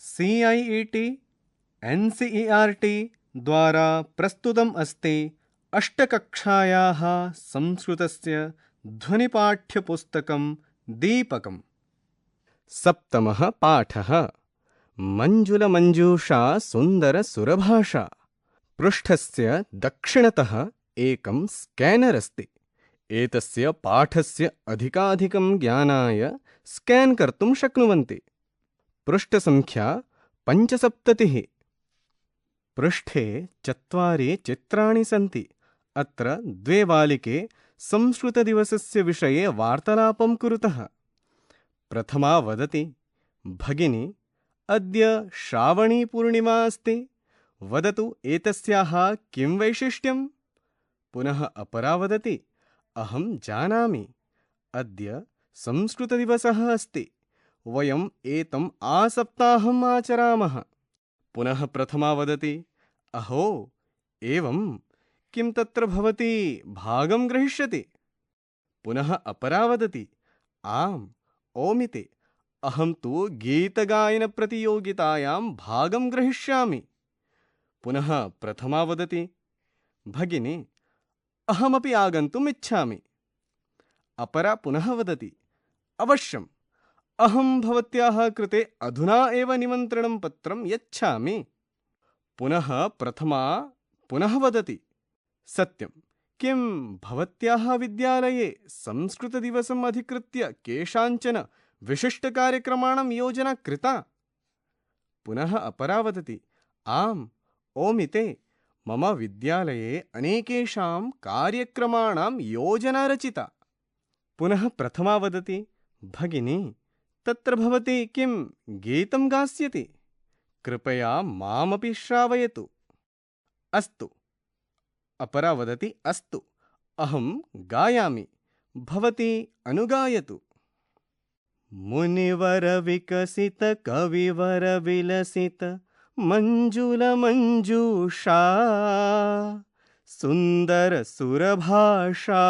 CIET NCERT द्वारा प्रस्तुतम् अस्ति अष्टकक्षायाः संस्कृतस्य ध्वनिपाठ्यपुस्तकं दीपकम्। सप्तमः पाठः मञ्जुलमञ्जूषा सुन्दरसुरभाषा। पृष्ठस्य दक्षिणतः एकं स्कैनर् अस्ति। एतस्य पाठस्य अधिकाधिकं ज्ञानाय स्कैन् कर्तुं शक्नुवन्ति। पृष्ठसङ्ख्या 75। पृष्ठे 4 चित्राणि सन्ति। अत्र 2 बालिके संस्कृतदिवसस्य विषये वार्तालापं कुरुतः। प्रथमा वदति, भगिनी, अद्य श्रावणीपूर्णिमा अस्ति। वदतु एतस्याः किं वैशिष्ट्यम्? पुनः अपरा वदति, अहं जानामि, अद्य संस्कृतदिवसः अस्ति। वयम् एतम् आसप्ताहम् आचरामः। पुनः प्रथमा वदति, अहो एवं, किं तत्र भवती भागं ग्रहीष्यति? पुनः अपरा वदति, आम् ओमिते, अहं तु गीतगायनप्रतियोगितायां भागं ग्रहीष्यामि। पुनः प्रथमा वदति, भगिनी, अहमपि आगन्तुम् इच्छामि। अपरा पुनः वदति, अवश्यम्, अहं भवत्याः कृते अधुना एव निमन्त्रणं पत्रं यच्छामि। पुनः प्रथमा पुनः वदति, सत्यं, किं भवत्याः विद्यालये संस्कृतदिवसम् अधिकृत्य केषाञ्चन विशिष्टकार्यक्रमाणां योजना कृता? पुनः अपरा वदति, आम् ओमिते, मम विद्यालये अनेकेषां कार्यक्रमाणां योजना रचिता। पुनः प्रथमा वदति, भगिनी, तत्र भवती किं गीतं गास्यति? कृपया मामपि श्रावयतु। अस्तु। अपरा वदति, अस्तु, अहं गायामि, भवती अनुगायतु। मुनिवर विकसित कविवर विलसित मञ्जुलमञ्जूषा सुन्दर सुरभाषा।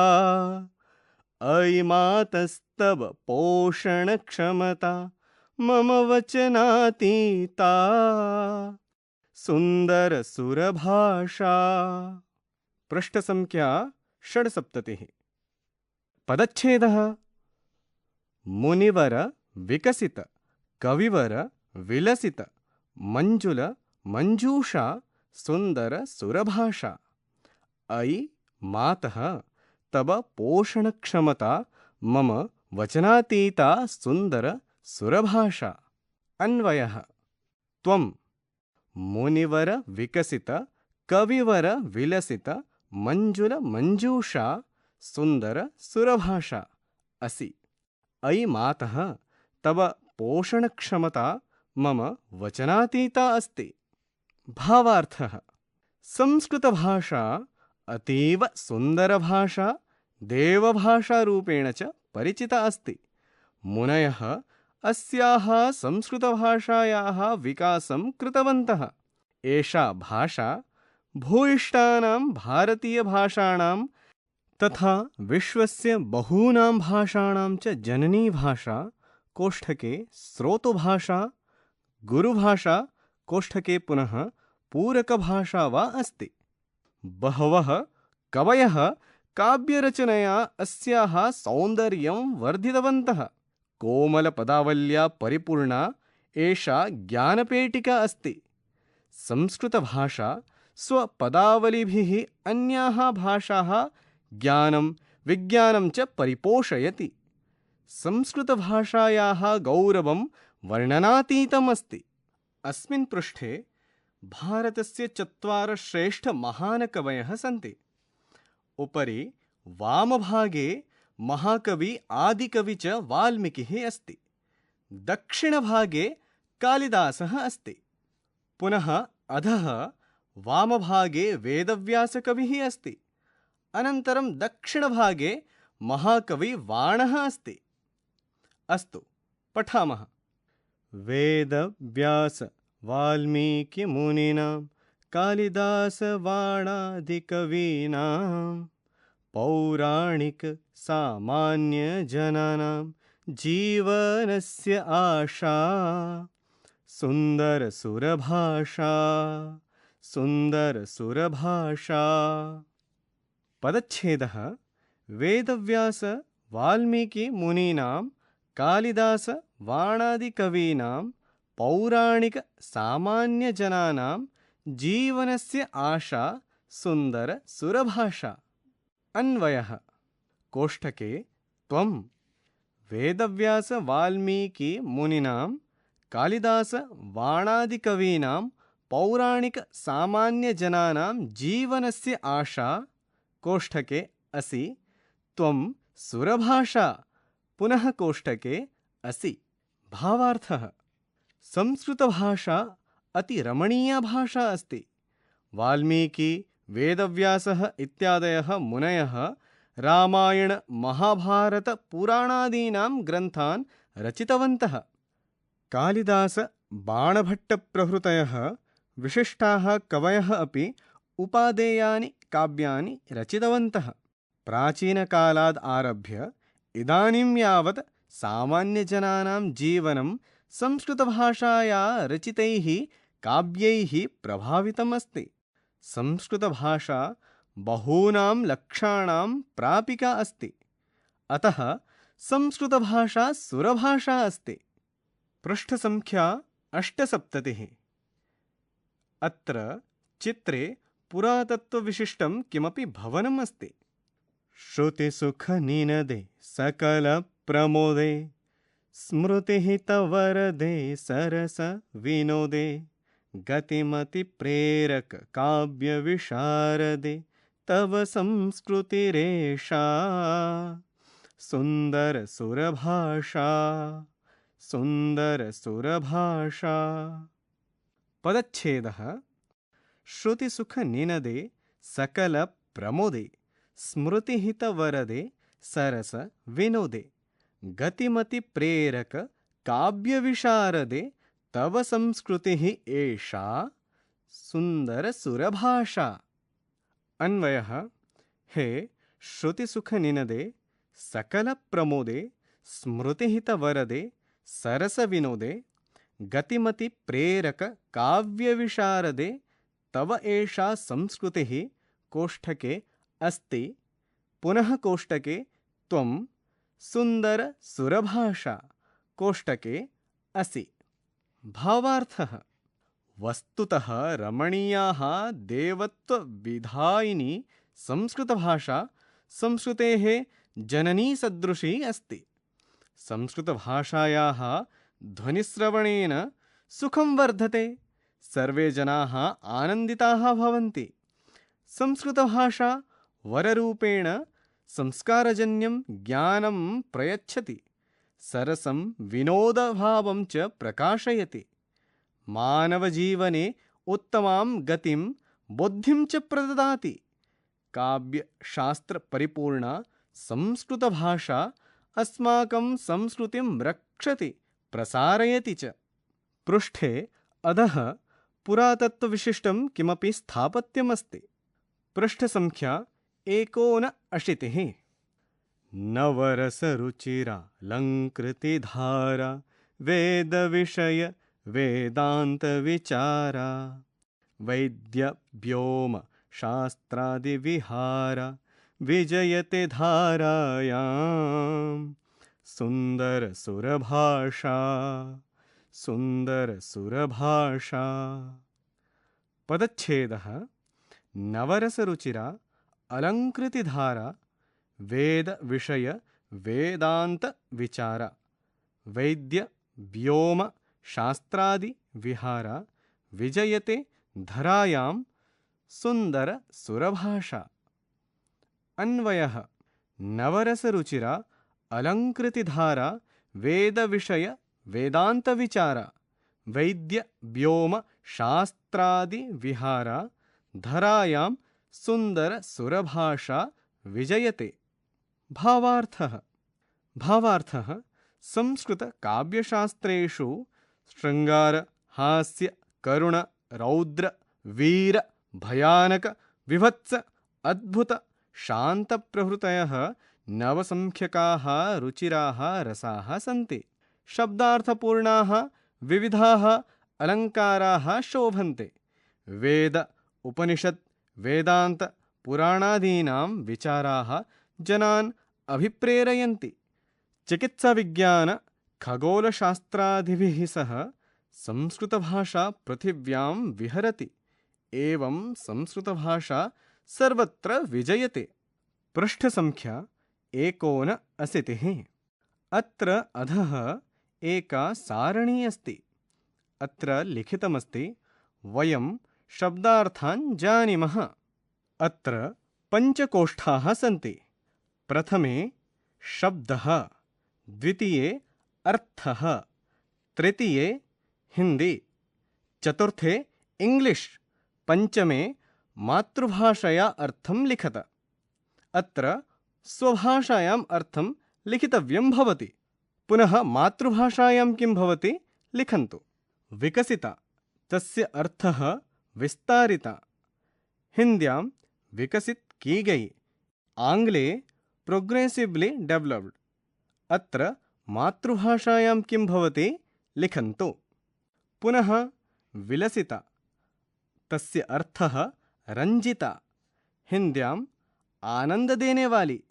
अयि मातस्तव पोषण क्षमता मम वचनातीता सुन्दर सुरभाषा। पृष्ठसङ्ख्या 76। पदच्छेदः मुनिवर विकसित कविवर विलसित मञ्जुल मञ्जूषा सुन्दर सुरभाषा। अयि मातः तव पोषणक्षमता मम वचनातीता सुन्दर सुरभाषा। अन्वयः त्वं मुनिवर विकसित कविवर विलसित मञ्जुल मञ्जूषा सुन्दर सुरभाषा असि। अयि मातः तव पोषणक्षमता मम वचनातीता अस्ति। भावार्थः संस्कृतभाषा अतीव सुन्दरभाषा, देवभाषारूपेण च परिचिता अस्ति। मुनयः अस्याः संस्कृतभाषायाः विकासं कृतवन्तः। एषा भाषा भूयिष्ठानां भारतीयभाषाणां तथा विश्वस्य बहूनां भाषाणां च जननी भाषा। कोष्ठके स्रोतोभाषा, गुरुभाषा, कोष्ठके पुनः पूरकभाषा वा अस्ति। बहवः कवयः काव्यरचनया अस्याः सौन्दर्यं वर्धितवन्तः। कोमलपदावल्या परिपूर्णा एषा ज्ञानपेटिका अस्ति। संस्कृतभाषा स्वपदावलिभिः अन्याः भाषाः ज्ञानं विज्ञानं च परिपोषयति। संस्कृतभाषायाः गौरवं वर्णनातीतम् अस्ति। अस्मिन् पृष्ठे भारतस्य 4 श्रेष्ठमहानकवयः सन्ति। उपरि वामभागे महाकवि आदिकवि च वाल्मीकिः अस्ति। दक्षिणभागे कालिदासः अस्ति। पुनः अधः वामभागे वेदव्यासकविः अस्ति। अनन्तरं दक्षिणभागे महाकवि वाणः अस्ति। अस्तु, पठामः। वेदव्यास वाल्मीकिमुनीनां कालिदासवाणादिकवीनां पौराणिक सामान्यजनानां जीवनस्य आशा सुन्दरसुरभाषा सुन्दरसुरभाषा। पदच्छेदः वेदव्यास वाल्मीकि मुनीनां कालिदास वाणादिकवीनां पौराणिक सामान्यजनानां जीवनस्य आशा सुन्दरसुरभाषा। अन्वयः कोष्ठके त्वं वेदव्यास वाल्मीकि मुनीनां कालिदास वाणादिकवीनां पौराणिक सामान्यजनानां जीवनस्य आशा कोष्ठके असि त्वं सुरभाषा पुनः कोष्ठके असि। भावार्थः संस्कृतभाषा अतिरमणीया भाषा अस्ति। वाल्मीकि वेदव्यासः इत्यादयः मुनयः रामायण महाभारत पुराणादीनां ग्रन्थान् रचितवन्तः। कालिदास बाणभट्ट प्रभृतयः विशिष्टाः कवयः अपि उपादेयानि काव्यानि रचितवन्तः। प्राचीनकालाद् आरभ्य इदानीं यावत् सामान्यजनानां जीवनं संस्कृतभाषाया रचितैः काव्यैः प्रभावितम् अस्ति। संस्कृतभाषा बहूनां लक्ष्याणां प्रापिका अस्ति। अतः संस्कृतभाषा सुरभाषा अस्ति। पृष्ठसङ्ख्या 78। अत्र चित्रे पुरातत्त्वविशिष्टं किमपि भवनम् अस्ति। श्रुतिसुखनिनदे सकलप्रमोदे स्मृतिहितवरदे सरसविनोदे गतिमतिप्रेरक काव्यविशारदे तव संस्कृतिरेषा सुन्दरसुरभाषा सुन्दरसुरभाषा। पदच्छेदः श्रुतिसुखनिनदे सकलप्रमोदे स्मृतिहितवरदे सरसविनोदे गतिमतिप्रेरक काव्यविशारदे तव संस्कृतिः एषा सुन्दरसुरभाषा। अन्वयः हे श्रुतिसुखनिनदे सकलप्रमोदे स्मृतिहितवरदे सरसविनोदे गतिमतिप्रेरक काव्यविशारदे तव एषा संस्कृतिः कोष्ठके अस्ति पुनः कोष्ठके त्वं सुन्दरसुरभाषा कोष्ठके असि। भावार्थः वस्तुतः रमणीयाः देवत्वविधायिनी संस्कृतभाषा संस्कृतेः जननी सदृशी अस्ति। संस्कृतभाषायाः ध्वनिश्रवणेन सुखं वर्धते, सर्वे जनाः आनन्दिताः भवन्ति। संस्कृतभाषा वररूपेण संस्कारजन्यं ज्ञानं प्रयच्छति, सरसं विनोदभावं च प्रकाशयति, मानवजीवने उत्तमां गतिं बुद्धिं च प्रददाति। काव्यशास्त्रपरिपूर्णा संस्कृतभाषा अस्माकं संस्कृतिं रक्षति, प्रसारयति च। पृष्ठे अधः पुरातत्त्वविशिष्टं किमपि स्थापत्यमस्ति। पृष्ठसङ्ख्या 79। नवरसरुचिरालङ्कृतिधारा वेदविषय वेदान्तविचारा वैद्यव्योम शास्त्रादिविहारा विजयते धारायां सुन्दरसुरभाषा सुन्दरसुरभाषा। पदच्छेदः नवरसरुचिरा अलङ्कृतिधारा वेदविषय वेदान्तविचारा वैद्यव्योम शास्त्रादिविहारा विजयते धरायां सुन्दरसुरभाषा। अन्वयः नवरसरुचिरा अलङ्कृतिधारा वेदविषय वेदान्तविचारा वैद्यव्योम शास्त्रादिविहारा धरायां सुन्दरसुरभाषा विजयते। भावार्थः संस्कृतकाव्यशास्त्रेषु शृङ्गार हास्य करुण रौद्र वीर भयानक विभत्स अद्भुत शान्तप्रभृतयः नवसंख्यकाः रुचिराः रसाः सन्ति। शब्दार्थपूर्णाः विविधाः अलङ्काराः शोभन्ते। वेद उपनिषत् वेदान्त पुराणादीनां विचाराः जनान् अभिप्रेरयन्ति। चिकित्साविज्ञान खगोलशास्त्रादिभिः सह संस्कृतभाषा पृथिव्यां विहरति। एवं संस्कृतभाषा सर्वत्र विजयते। पृष्ठसङ्ख्या 89। अत्र अधः एका सारणी अस्ति। अत्र लिखितमस्ति वयं शब्दार्थान् जानीमः। अत्र पञ्चकोष्ठाः सन्ति। प्रथमे शब्दः, द्वितीये अर्थः, तृतीये हिन्दी, चतुर्थे इंग्लिश, पञ्चमे मातृभाषया अर्थं लिखत। अत्र स्वभाषायाम् अर्थं लिखितव्यं भवति। पुनः मातृभाषायां किं भवति लिखन्तु। विकसिता, तस्य अर्थः विस्तारिता। हिन्द्यां विकसित की गई। आंग्ले प्रोग्रेसिवली डेवलप्ड। अत्र मातृभाषायां किं भवति लिखन्तु। पुनः विलसिता, तस्य अर्थः रंजिता। हिन्द्यां आनंद देने वाली।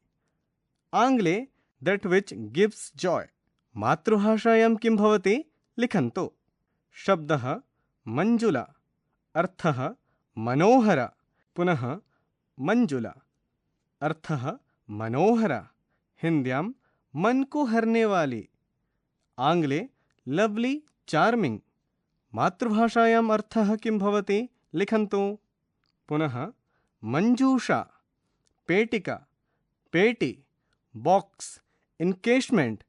आंग्ले दैट विच गिव्स जॉय। मातृभाषायां किं भवति लिखन्तु। शब्दः मंजुला, अर्थः मनोहर। पुनः मंजुला, अर्थः मनोहर। हिन्द्यां मन को हरने वाली। आंग्ले लवली चार्मिंग। मातृभाषायाम् अर्थः किं भवति लिखन्तु। पुनः मंजूषा, पेटिका, पेटी, बॉक्स, इनकेशमेंट।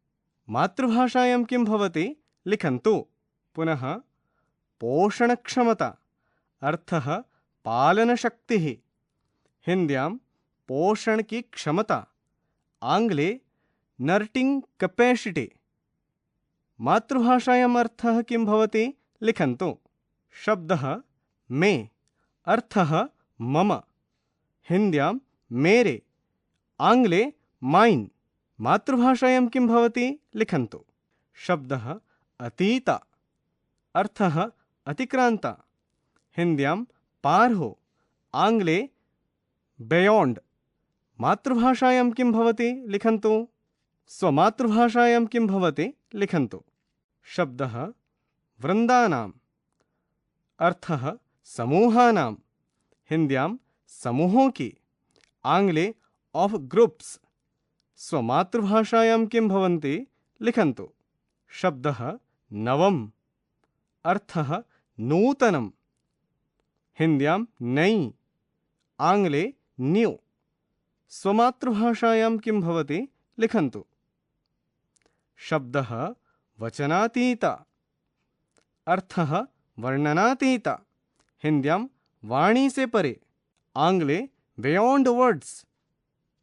मातृभाषायां किं भवति लिखन्तु। पुनः पोषणक्षमता, अर्थः पालनशक्तिः। हिन्द्यां पोषण की क्षमता। आंग्ले नर्टिंग कैपेसिटी। मातृभाषायाम् अर्थः किं भवति लिखन्तु। शब्दः मे, अर्थः मम। हिन्द्यां मेरे। आंग्ले माइन। मातृभाषायां किं भवति लिखन्तु। शब्दः अतीता, अर्थः अतिक्रांता। हिन्द्यां पार्हो। आंग्ले बेयॉन्ड। मातृभाषायां किं भवति लिखन्तु। स्वमातृभाषायां किं भवति लिखन्तु। शब्दः वृन्दानां, अर्थः समूहानां। हिन्द्यां समूहों की। आंग्ले ऑफ ग्रुप्स। स्वमातृभाषायां किं भवन्ति लिखन्तु। शब्दः नवम, अर्थः नूतनं। हिन्द्यां नई। आंग्ले न्यू। स्वमातृभाषायां किं भवति लिखन्तु। शब्दः वचनातीता, अर्थः वर्णनातीता। हिन्द्यां वाणी से परे। आंग्ले बियॉन्ड वर्ड्स।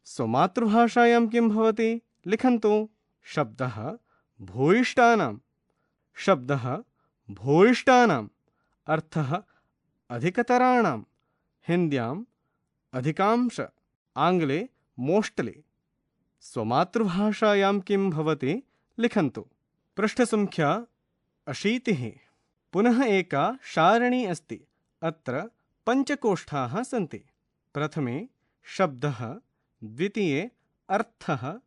स्वमातृभाषायां किं भवति लिखन्तु। शब्दः भूयिष्ठानां। शब्दः भूयिष्ठानां, अर्थः अधिकतराणां। हिन्द्याम् अधिकांश। आंग्ले मोस्टली। स्वमातृभाषायां किं भवति लिखन्तु। पृष्ठसङ्ख्या 80। पुनः एका सारणी अस्ति। अत्र पञ्चकोष्ठाः सन्ति। प्रथमे शब्दः, द्वितीये अर्थः,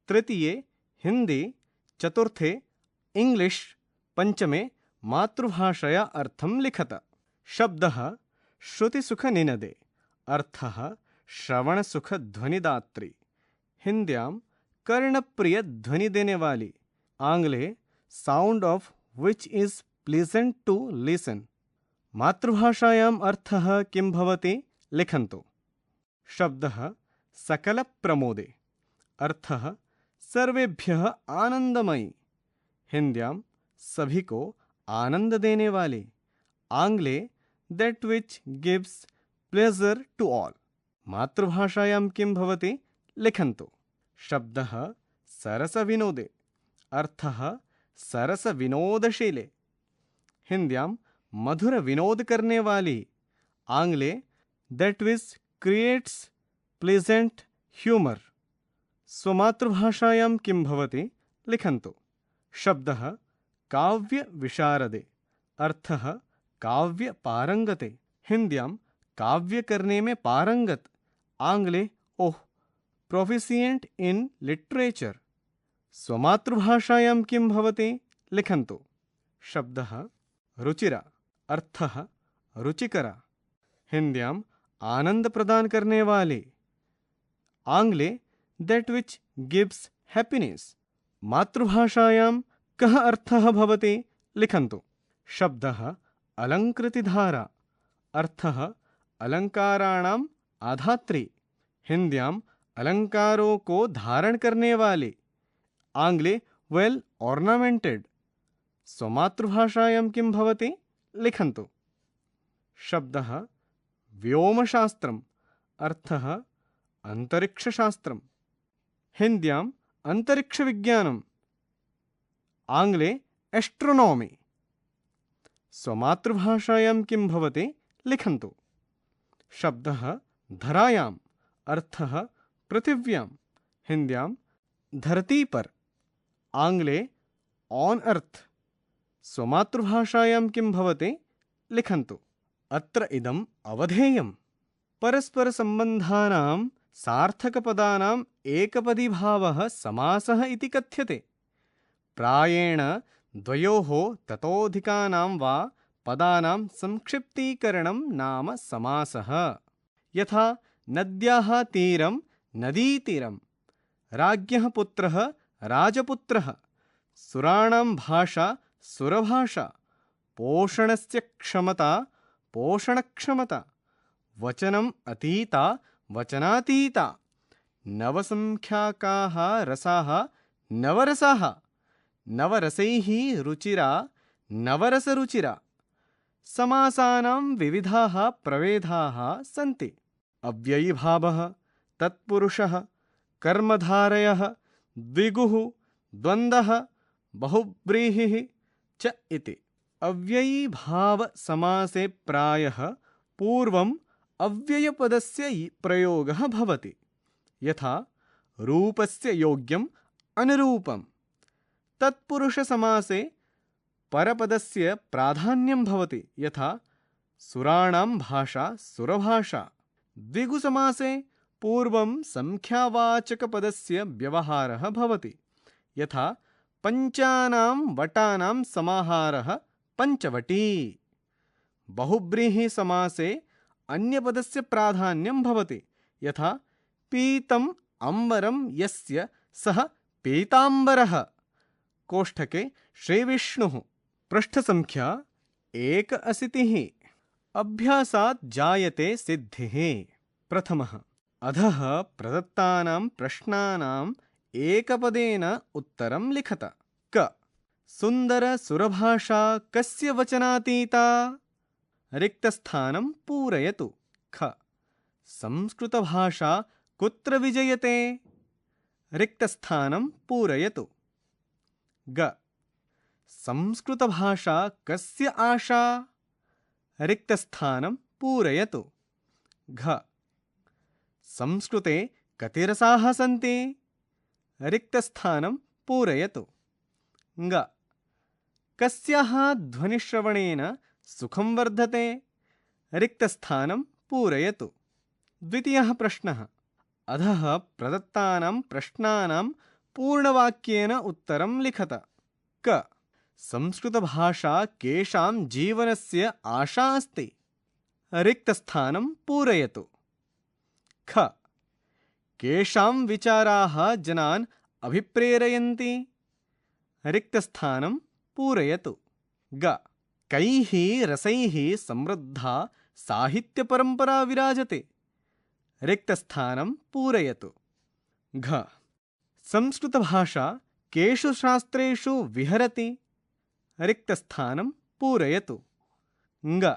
तृतीये हिंदी, चतुर्थे इंग्लिश, पंचमे मातृभाषया अर्थं लिखत। शब्दः श्रुतिसुखनिनदे, अर्थः श्रवणसुखध्वनिदात्री। हिन्द्यां कर्णप्रिय ध्वनि देने वाली। आंग्ले sound of which is pleasant to listen. मातृभाषायाम् अर्थः किं भवति लिखन्तु। शब्दः सकलप्रमोदे, अर्थः सर्वेभ्यः आनंदमयी। हिन्द्यां सभी को आनंद देने वाली। आंग्ले that which gives pleasure to all. मातृभाषायां किं भवति लिखन्तु। शब्दः सरसविनोदे, अर्थः सरसविनोदशीले। हिन्द्यां मधुर विनोद करने वाली। आंग्ले that which creates pleasant humour. स्वमातृभाषायां किं भवति लिखन्तु। शब्दः काव्य विशारदे, अर्थः काव्य पारंगते। हिंद्यां काव्य करने में पारंगत। आंग्ले ओह प्रोफिशिएंट इन लिटरेचर। स्वमातृभाषायां किं भवति लिखन्तु। शब्दः रुचिरा, अर्थः रुचिकरा। हिंद्यां आनंद प्रदान करने वाले। आंग्ले दैट विच गिव्स हैप्पीनेस। मातृभाषायां कः अर्थः भवति लिखन्तु। शब्दः अलंकृतिधारा, अर्थः अलंकाराणाम् आधात्री। हिंद्यां अलंकारों को धारण करने वाले। आंग्ले वेल ऑर्नामेंटेड। स्वमातृभाषायां किं भवति लिखन्तु। शब्दः व्योमशास्त्रम्, अर्थः अंतरिक्षशास्त्रम्। हिंद्यां अंतरिक्षविज्ञानम्। आंग्ले एस्ट्रोनॉमी। स्वमातृभाषायां किं भवति लिखन्तु। शब्दः धरायाम्, अर्थः पृथिव्यां। हिंद्यां धरती पर। आंग्ले ऑन अर्थ। स्वमातृभाषायां किं भवति लिखन्तु। अत्र इदम् अवधेयम्। परस्परसम्बन्धानां सार्थकपदानाम् एकपदीभावः समासः इति कथ्यते। प्रायेण द्वयोः ततोऽधिकानां वा पदानां संक्षिप्तीकरणं नाम समासः। यथा नद्याः तीरं नदीतीरं, राज्ञः पुत्रः राजपुत्रः, सुराणां भाषा सुरभाषा, पोषणस्य क्षमता पोषणक्षमता, वचनम् अतीता वचनातीता, नवसंख्याकाः रसाः नवरसाः, नवरसैः रुचिरा नवरसरुचिरा। समासानां विविधाः प्रभेदाः सन्ति। अव्ययीभावः, तत्पुरुषः, कर्मधारयः, द्विगुः, द्वन्द्वः, बहुव्रीहिः च इति। अव्ययीभाव समासे प्रायः पूर्वम् अव्ययपदस्य प्रयोगः भवति। यथा रूपस्य योग्यम् अनुरूपम्। तत्पुरुषसमासे परपदस्य प्राधान्यं भवति। यथा सुराणां भाषा सुरभाषा। द्विगुसमासे पूर्वं संख्यावाचकपदस्य व्यवहारः भवति। यथा पञ्चानां वटानां समाहारः पञ्चवटी। बहुव्रीहिसमासे अन्यपदस्य प्राधान्यं भवति। यथा पीतम् अम्बरं यस्य सः पीताम्बरः। कोष्ठके श्रीविष्णुः। पृष्ठसंख्या 81। अभ्यासात् जायते सिद्धिः। प्रथमः, अधः प्रदत्तानां प्रश्नानाम् एकपदेन उत्तरं लिखत। क सुन्दर सुरभाषा कस्य वचनातीता? रिक्तस्थानं पूरयतु। ख संस्कृतभाषा कुत्र विजयते? रिक्तस्थानं पूरयतु। ग संस्कृतभाषा कस्य आशा? रिक्तस्थानं पूरयतु। घ संस्कृते कति रसाः सन्ति? रिक्तस्थानं पूरयतु। ङ कस्याः ध्वनिश्रवणेन सुखं वर्धते? रिक्तस्थानं पूरयतु। द्वितीयः प्रश्नः, अधः प्रदत्तानां प्रश्नानां पूर्णवाक्येन उत्तरं लिखत। क संस्कृतभाषा केषां जीवनस्य आशा अस्ति? रिक्तस्थानं पूरयतु। ख केषां विचाराः जनान् अभिप्रेरयन्ति? रिक्तस्थानं पूरयतु। ग कैः रसैः समृद्धा साहित्यपरम्परा विराजते? रिक्तस्थानं पूरयतु। घ संस्कृतभाषा केषु शास्त्रेषु विहरति? रिक्तस्थानं पूरयतु। ङ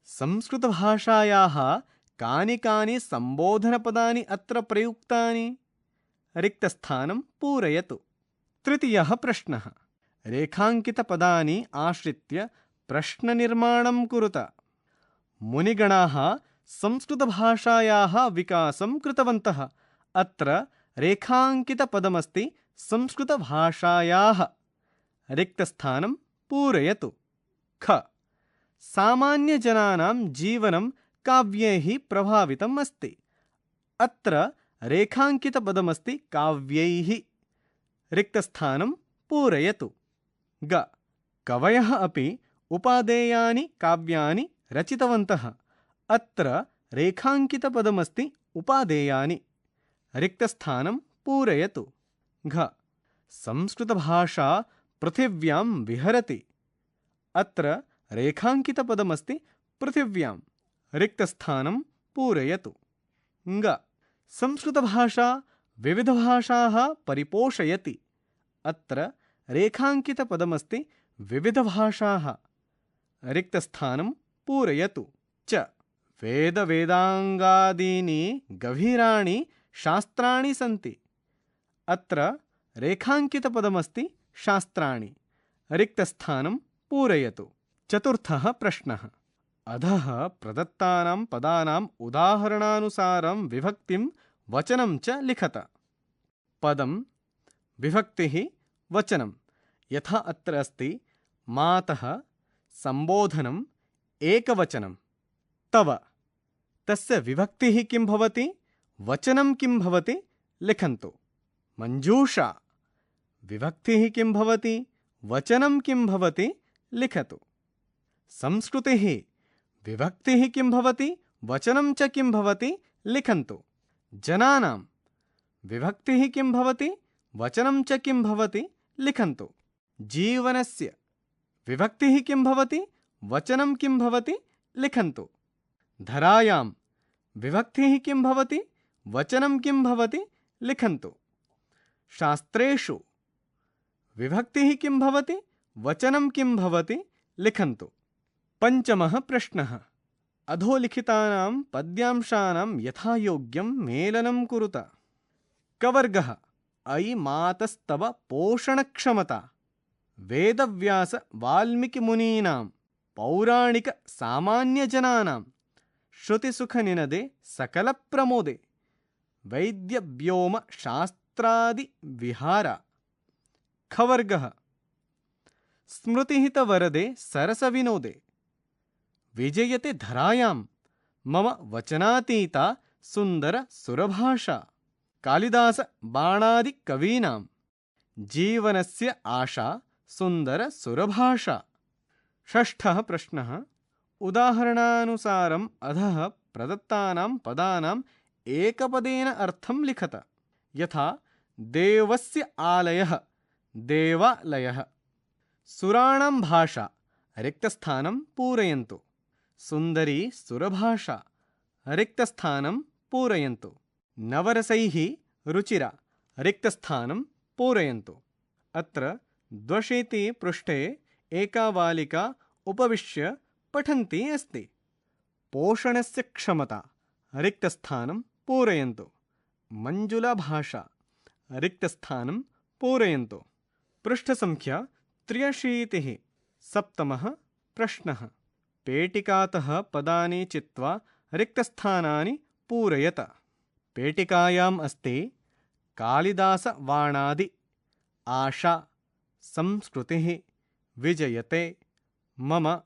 संस्कृतभाषायाः कानि कानि सम्बोधनपदानि अत्र प्रयुक्तानि? रिक्तस्थानं पूरयतु। तृतीयः प्रश्नः, रेखाङ्कितपदानि आश्रित्य प्रश्ननिर्माणं कुरुत। मुनिगणाः संस्कृतभाषायाः विकासं कृतवन्तः। अत्र रेखाङ्कितपदमस्ति संस्कृतभाषायाः। रिक्तस्थानं पूरयतु। ख सामान्यजनानां जीवनं काव्यैः प्रभावितम् अस्ति। अत्र रेखाङ्कितपदमस्ति काव्यैः। रिक्तस्थानं पूरयतु। ग कवयः अपि उपादेयानि काव्यानि रचितवन्तः। अत्र रेखाङ्कितपदमस्ति उपादेयानि। रिक्तस्थानं पूरयतु। घ संस्कृतभाषा पृथिव्यां विहरति। अत्र रेखाङ्कितपदमस्ति पृथिव्यां। रिक्तस्थानं पूरयतु। ङ संस्कृतभाषा विविधभाषाः परिपोषयति। अत्र रेखाङ्कितपदमस्ति विविधभाषाः। रिक्तस्थानं पूरयतु। च वेदवेदाङ्गादीनि गभीराणि शास्त्राणि सन्ति। अत्र रेखाङ्कितपदमस्ति शास्त्राणि। रिक्तस्थानं पूरयतु। चतुर्थः प्रश्नः। अधः प्रदत्तानां पदानाम् उदाहरणानुसारं विभक्तिं वचनं च लिखत। पदं विभक्तिः वचनं यथा अत्र अस्ति मातः सम्बोधनम् एकवचनं तव। तस्य विभक्तिः किं भवति, वचनं किं भवति लिखन्तु। मञ्जूषा विभक्तिः किं भवति, वचनं किं भवति लिखतु। संस्कृतिः विभक्तिः किं भवति, वचनं च किं भवति लिखन्तु। जनानां विभक्तिः किं भवति, वचनं च किं भवति लिखन्तु। जीवनस्य विभक्तिः किं भवति, वचनं किं भवति लिखन्तु। धरायां विभक्तिः किं भवति, वचनं किं भवति लिखन्तु। शास्त्रेषु विभक्तिः किं भवति, वचनं किं भवति लिखन्तु। पञ्चमः प्रश्नः। अधोलिखितानां पद्यांशानां यथायोग्यं मेलनं कुरुत। कवर्गः अयि मातस्तव पोषणक्षमता। वेदव्यास वाल्मीकिमुनीनां पौराणिकसामान्यजनानां श्रुतिसुखनिनदे सकलप्रमोदे। वैद्यव्योम शास्त्रादिविहार। खवर्गः स्मृतिहितवरदे सरसविनोदे। विजयते धरायां मम वचनातीता सुन्दर सुरभाषा। कालिदास बाणादिकवीनां जीवनस्य आशा सुन्दर सुरभाषा। षष्ठः प्रश्नः। उदाहरणानुसारम् अधः प्रदत्तानां पदानाम् एकपदेन अर्थं लिखत। यथा देवस्य आलयः, देवालयः। सुराणां भाषा। रिक्तस्थानं पूरयन्तु। सुन्दरी सुरभाषा। रिक्तस्थानं पूरयन्तु। नवरसैः रुचिरा। रिक्तस्थानं पूरयन्तु। अत्र 200 पृष्ठे एका बालिका उपविश्य पठन्ती अस्ति। पोषणस्य क्षमता। रिक्तस्थानं पूरयन्तु। मञ्जुलाभाषा। रिक्तस्थानं पूरयन्तु। पृष्ठसङ्ख्या 63। सप्तमः प्रश्नः। पेटिकातः पदानि चित्वा रिक्तस्थानानि पूरयत। पेटिकायाम् अस्ति कालिदासवाणादि। आशा। संस्कृतिः। विजयते। मम।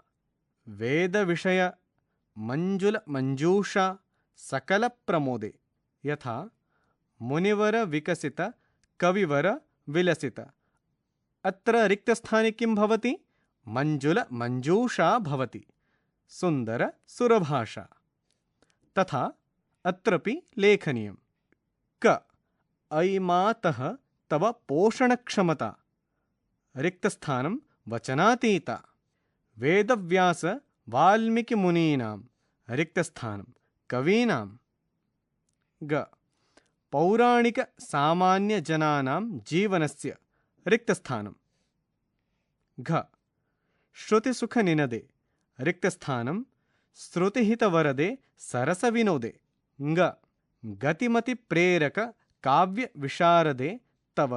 वेदविषय। मञ्जुलमञ्जूषा। सकलप्रमोदे। यथा मुनिवर विकसित, कविवर विलसित। अत्र रिक्तस्थाने किं भवति, मञ्जुलमञ्जूषा भवति। सुन्दर सुरभाषा। तथा अत्रपि लेखनीयम्। क अयि मातः तव पोषणक्षमता। रिक्तस्थानं वचनातीता। वेदव्यास वाल्मीकिमुनीनां। रिक्तस्थानं कवीनां। ग पौराणिकसामान्यजनानां जीवनस्य। रिक्तस्थानं। घ श्रुतिसुखनिनदे। रिक्तस्थानं श्रुतिहितवरदे सरसविनोदे। ङ गतिमतिप्रेरक काव्यविशारदे तव।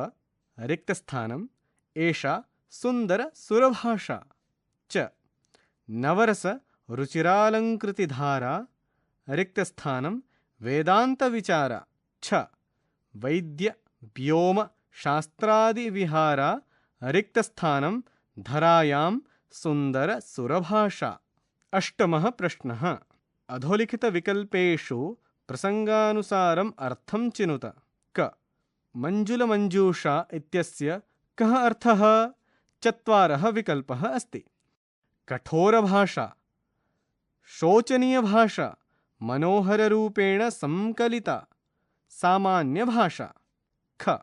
रिक्तस्थानं एषा सुन्दर सुरभाषा। च नवरस रुचिरालङ्कृतिधारा। रिक्तस्थानं वेदान्तविचार। छ वैद्य व्योम शास्त्रादिविहार। रिक्तस्थानं धरायां सुन्दरसुरभाषा। अष्टमः प्रश्नः। अधोलिखितविकल्पेषु प्रसङ्गानुसारम् अर्थं चिनुत। क मञ्जुलमञ्जूषा इत्यस्य कः अर्थः? चत्वारः विकल्पः अस्ति। कठोरभाषा, शोचनीयभाषा, मनोहररूपेण संकलिता, सामान्यभाषा। ख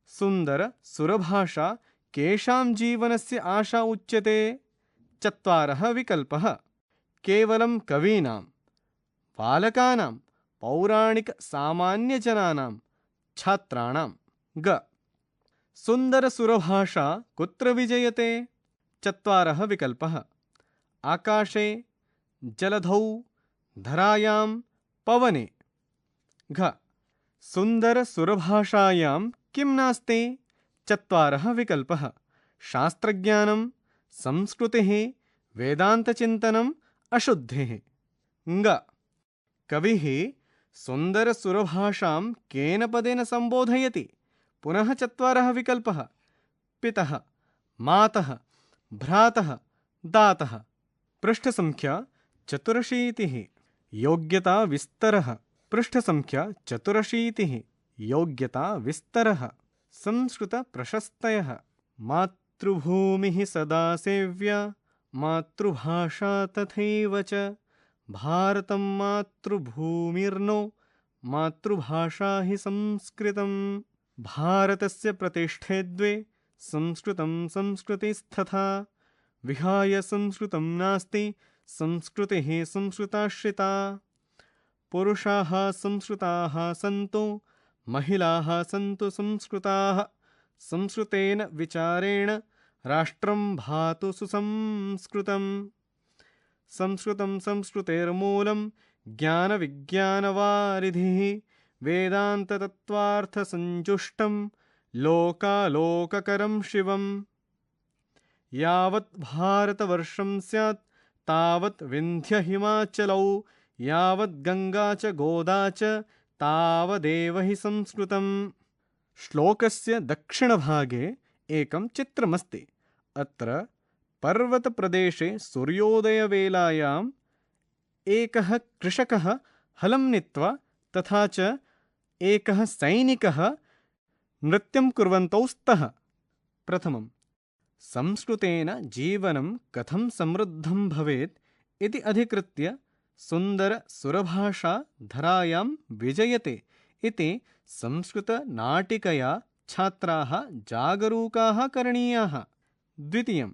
सुन्दरसुरभाषा केषां जीवनस्य आशा उच्यते? चत्वारः विकल्पः। केवलं कवीनां, बालकानां, पौराणिकसामान्यजनानां, छात्राणां। ग सुन्दरसुरभाषा कुत्र विजयते? चत्वारः विकल्पः। आकाशे, जलधौ, धरायां, पवने। घ सुन्दरसुरभाषायां किं नास्ति? चत्वारः विकल्पः। शास्त्रज्ञानं, संस्कृतिः, वेदान्तचिन्तनम्, अशुद्धिः। ङ कविः सुन्दरसुरभाषां केन पदेन संबोधयति? पुनः चत्वारः विकल्पः। पितः, मातः, भ्रातः, दातः। पृष्ठसङ्ख्या 84। योग्यता विस्तरः। पृष्ठसङ्ख्या 84। योग्यता विस्तरः। संस्कृतप्रशस्तयः। मातृभूमिः सदा सेव्या, मातृभाषा तथैव च। भारतं मातृभूमिर्नो, मातृभाषा हि संस्कृतं। भारतस्य प्रतिष्ठे द्वे, संस्कृतं संस्कृतिस्तथा। विहाय संस्कृतं नास्ति, संस्कृतिः संस्कृताश्रिता। पुरुषाः संस्कृताः सन्तु, महिलाः सन्तु संस्कृताः। संस्कृतेन विचारेण राष्ट्रं भातु सुसंस्कृतम्। संस्कृतं संस्कृतेर्मूलं, ज्ञानविज्ञानवारिधिः। वेदान्ततत्त्वार्थसञ्जुष्टं, लोकालोककरं शिवम्। यावत् भारतवर्षं स्यात्, तावत् विन्ध्यहिमाचलौ। यावत् गङ्गा च गोदा च, तावदेव हि संस्कृतम्। श्लोकस्य दक्षिणभागे एकं चित्रमस्ति। अत्र पर्वतप्रदेशे सूर्योदयवेलायाम् एकः कृषकः हलं नीत्वा तथा च एकः सैनिकः नृत्यं कुर्वन्तौ स्तः। प्रथमं संस्कृतेन जीवनं कथं समृद्धं भवेत् इति अधिकृत्य सुन्दरसुरभाषा धरायां विजयते इति संस्कृतनाटिकया छात्राः जागरूकाः करणीयाः। द्वितीयं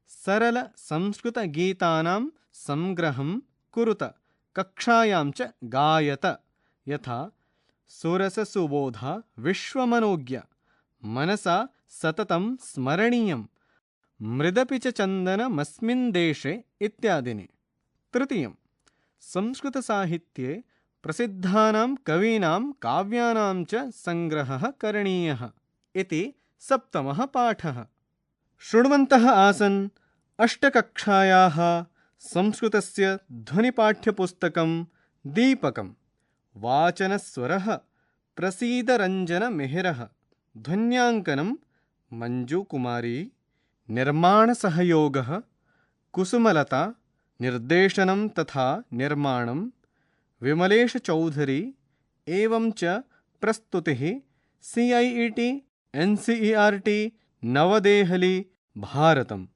सरलसंस्कृतगीतानां संग्रहं कुरुत, कक्षायां च गायत। यथा सुरससुबोधा विश्वमनोज्ञ, मनसा सततं स्मरणीयं, मृदपि च चन्दनमस्मिन् देशे इत्यादीनि। तृतीयं संस्कृतसाहित्ये प्रसिद्धानां कवीनां काव्यानां च संग्रहः करणीयः इति सप्तमः पाठः। शृण्वन्तः आसन् अष्टकक्षायाः संस्कृतस्य ध्वनिपाठ्यपुस्तकं दीपकं। वाचनस्वरः प्रसीदरञ्जनमिहिरः। ध्वन्याङ्कनं मञ्जुकुमारी। निर्माणसहयोगः कुसुमलता। निर्देशनं तथा निर्माणं विमलेशचौधरी। एवं च प्रस्तुतिः CIET NCERT नवदेहली भारतम्।